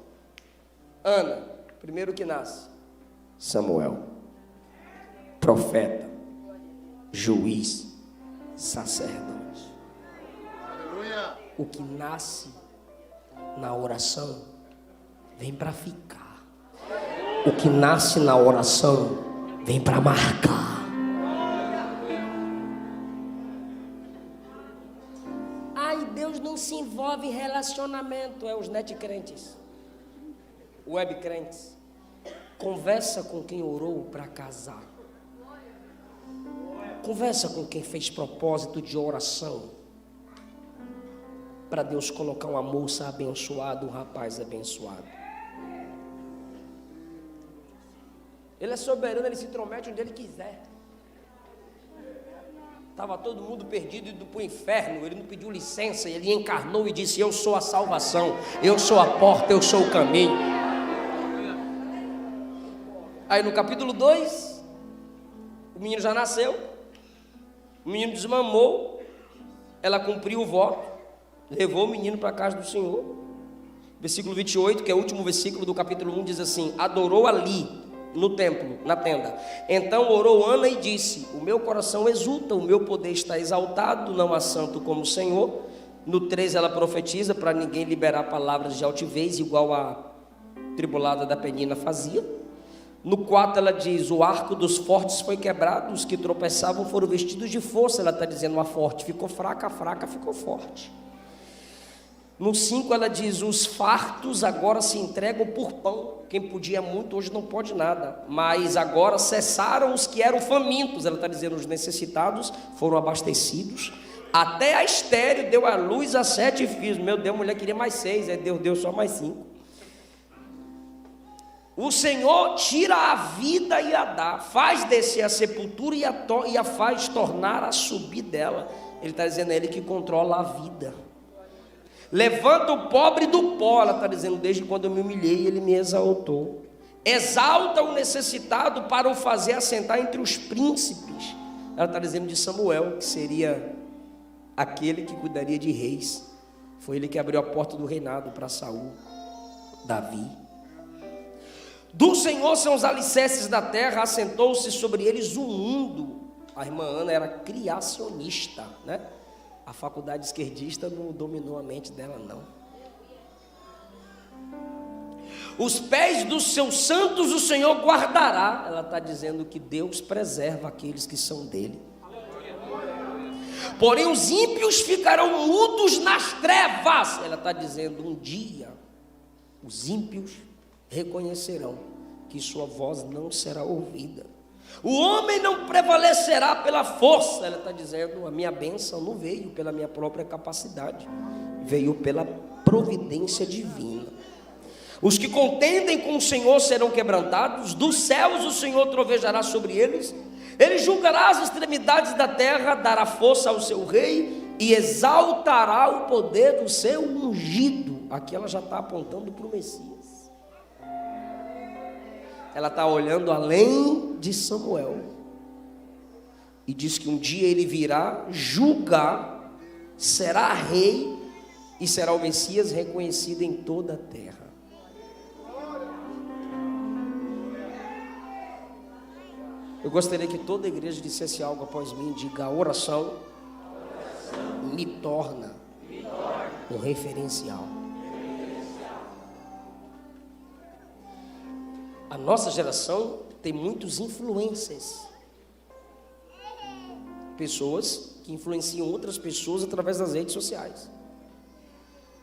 Speaker 1: Ana, primeiro que nasce. Samuel, profeta, juiz, sacerdote. O que nasce na oração vem para ficar. O que nasce na oração vem para marcar. Ai, Deus não se envolve em relacionamento. É os net crentes, web crentes. Conversa com quem orou para casar. Conversa com quem fez propósito de oração para Deus colocar uma moça abençoada, um rapaz abençoado. Ele é soberano, ele se intromete onde ele quiser. Estava todo mundo perdido indo para o inferno, ele não pediu licença, ele encarnou e disse: eu sou a salvação, eu sou a porta, eu sou o caminho. Aí no capítulo 2, o menino já nasceu, o menino desmamou, ela cumpriu o voto, levou o menino para a casa do Senhor. Versículo 28, que é o último versículo do capítulo 1, diz assim: adorou ali, no templo, na tenda. Então orou Ana e disse: o meu coração exulta, o meu poder está exaltado, não há santo como o Senhor. No 13 ela profetiza para ninguém liberar palavras de altivez, igual a tribulada da Penina fazia. No 4 ela diz: o arco dos fortes foi quebrado, os que tropeçavam foram vestidos de força. Ela está dizendo: a forte ficou fraca, a fraca ficou forte. No 5 ela diz: os fartos agora se entregam por pão. Quem podia muito hoje não pode nada, mas agora cessaram os que eram famintos. Ela está dizendo: os necessitados foram abastecidos. Até a estéril deu à luz a 7 filhos. Meu Deus, a mulher queria mais 6, aí Deus deu só mais 5. O Senhor tira a vida e a dá, faz descer a sepultura e a faz tornar a subir dela. Ele está dizendo: é Ele que controla a vida. Levanta o pobre do pó, ela está dizendo: desde quando eu me humilhei, Ele me exaltou. Exalta o necessitado para o fazer assentar entre os príncipes. Ela está dizendo de Samuel, que seria aquele que cuidaria de reis. Foi ele que abriu a porta do reinado para Saul, Davi. Do Senhor são os alicerces da terra, assentou-se sobre eles o mundo. A irmã Ana era criacionista, né? A faculdade esquerdista não dominou a mente dela, não. Os pés dos seus santos o Senhor guardará. Ela está dizendo que Deus preserva aqueles que são dele. Porém os ímpios ficarão mudos nas trevas. Ela está dizendo: um dia os ímpios reconhecerão que sua voz não será ouvida. O homem não prevalecerá pela força. Ela está dizendo: a minha bênção não veio pela minha própria capacidade, veio pela providência divina. Os que contendem com o Senhor serão quebrantados, dos céus o Senhor trovejará sobre eles. Ele julgará as extremidades da terra, dará força ao seu rei e exaltará o poder do seu ungido. Aqui ela já está apontando para o Messias. Ela está olhando além de Samuel e diz que um dia ele virá julgar, será rei e será o Messias reconhecido em toda a terra. Eu gostaria que toda a igreja dissesse algo após mim. Diga: a oração me torna um referencial. A nossa geração tem muitos influencers, pessoas que influenciam outras pessoas através das redes sociais.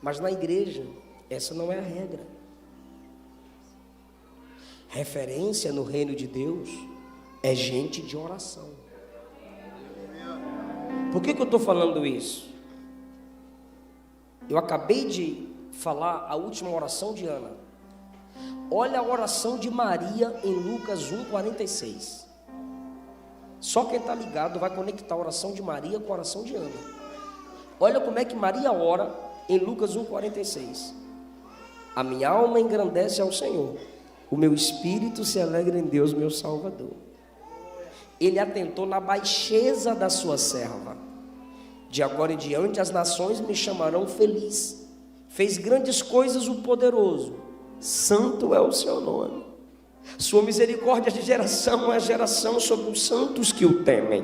Speaker 1: Mas na igreja, essa não é a regra. Referência no reino de Deus é gente de oração. Por que eu estou falando isso? Eu acabei de falar a última oração de Ana. Olha a oração de Maria em Lucas 1,46. Só quem está ligado vai conectar a oração de Maria com a oração de Ana. Olha como é que Maria ora em Lucas 1,46. A minha alma engrandece ao Senhor, o meu espírito se alegra em Deus, meu Salvador. Ele atentou na baixeza da sua serva. De agora em diante as nações me chamarão feliz. Fez grandes coisas o poderoso. Santo é o seu nome. Sua misericórdia de geração a geração sobre os santos que o temem.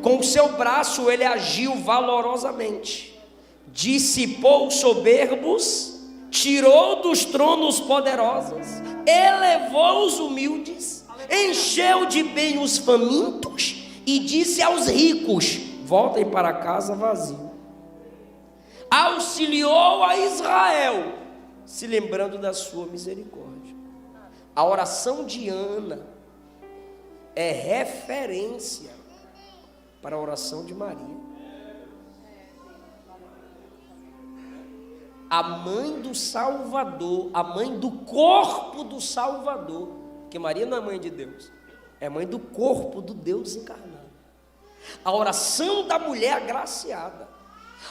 Speaker 1: Com o seu braço ele agiu valorosamente. Dissipou os soberbos, tirou dos tronos poderosos, elevou os humildes, encheu de bem os famintos e disse aos ricos: voltem para casa vazio. Auxiliou a Israel, se lembrando da sua misericórdia. A oração de Ana é referência para a oração de Maria. A mãe do Salvador, a mãe do corpo do Salvador, porque Maria não é mãe de Deus, é mãe do corpo do Deus encarnado. A oração da mulher agraciada,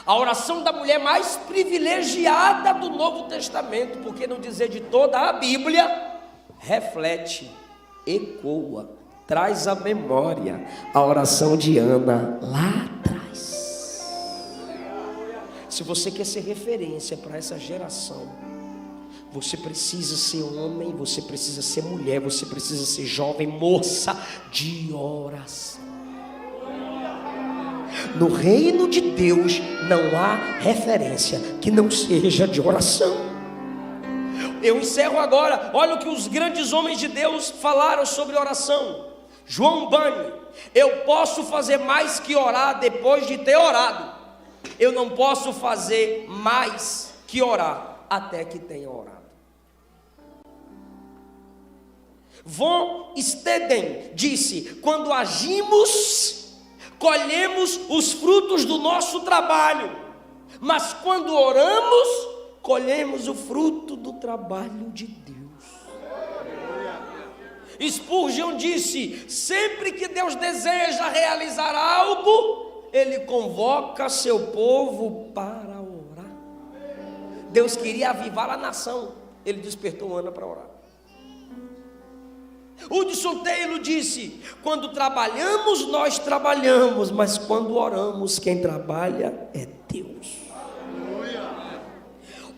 Speaker 1: a oração da mulher mais privilegiada do Novo Testamento, porque não dizer de toda a Bíblia, reflete, ecoa, traz à memória a oração de Ana lá atrás. Se você quer ser referência para essa geração, você precisa ser homem, você precisa ser mulher, você precisa ser jovem, moça de oração. No reino de Deus não há referência que não seja de oração. Eu encerro agora. Olha o que os grandes homens de Deus falaram sobre oração. João Bani: eu posso fazer mais que orar depois de ter orado. Eu não posso fazer mais que orar até que tenha orado. Von Steden disse: quando agimos, colhemos os frutos do nosso trabalho, mas quando oramos, colhemos o fruto do trabalho de Deus. Spurgeon disse: sempre que Deus deseja realizar algo, Ele convoca seu povo para orar. Deus queria avivar a nação, Ele despertou Ana para orar. Hudson Taylor disse: quando trabalhamos, nós trabalhamos, mas quando oramos, quem trabalha é Deus.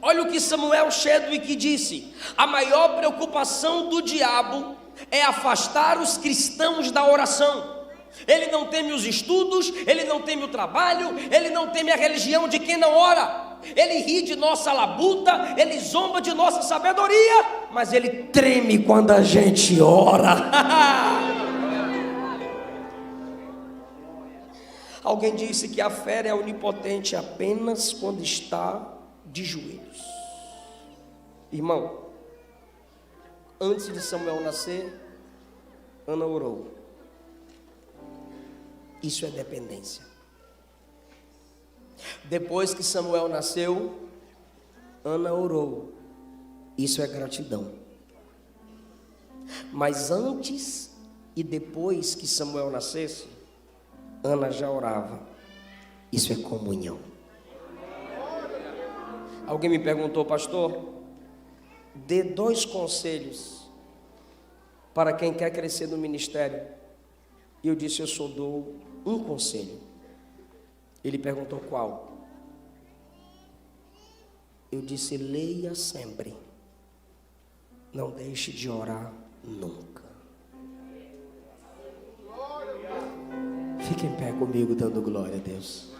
Speaker 1: Olha o que Samuel Chadwick disse: a maior preocupação do diabo é afastar os cristãos da oração. Ele não teme os estudos, ele não teme o trabalho, ele não teme a religião de quem não ora. Ele ri de nossa labuta, ele zomba de nossa sabedoria, mas ele treme quando a gente ora. Alguém disse que a fé é onipotente apenas quando está de joelhos. Irmão, antes de Samuel nascer, Ana orou. Isso é dependência. Depois que Samuel nasceu, Ana orou. Isso é gratidão. Mas antes e depois que Samuel nascesse, Ana já orava. Isso é comunhão. Alguém me perguntou: pastor, dê 2 conselhos para quem quer crescer no ministério. E eu disse: eu só dou um conselho. Ele perguntou: qual? Eu disse: leia sempre. Não deixe de orar nunca. Fique em pé comigo, dando glória a Deus.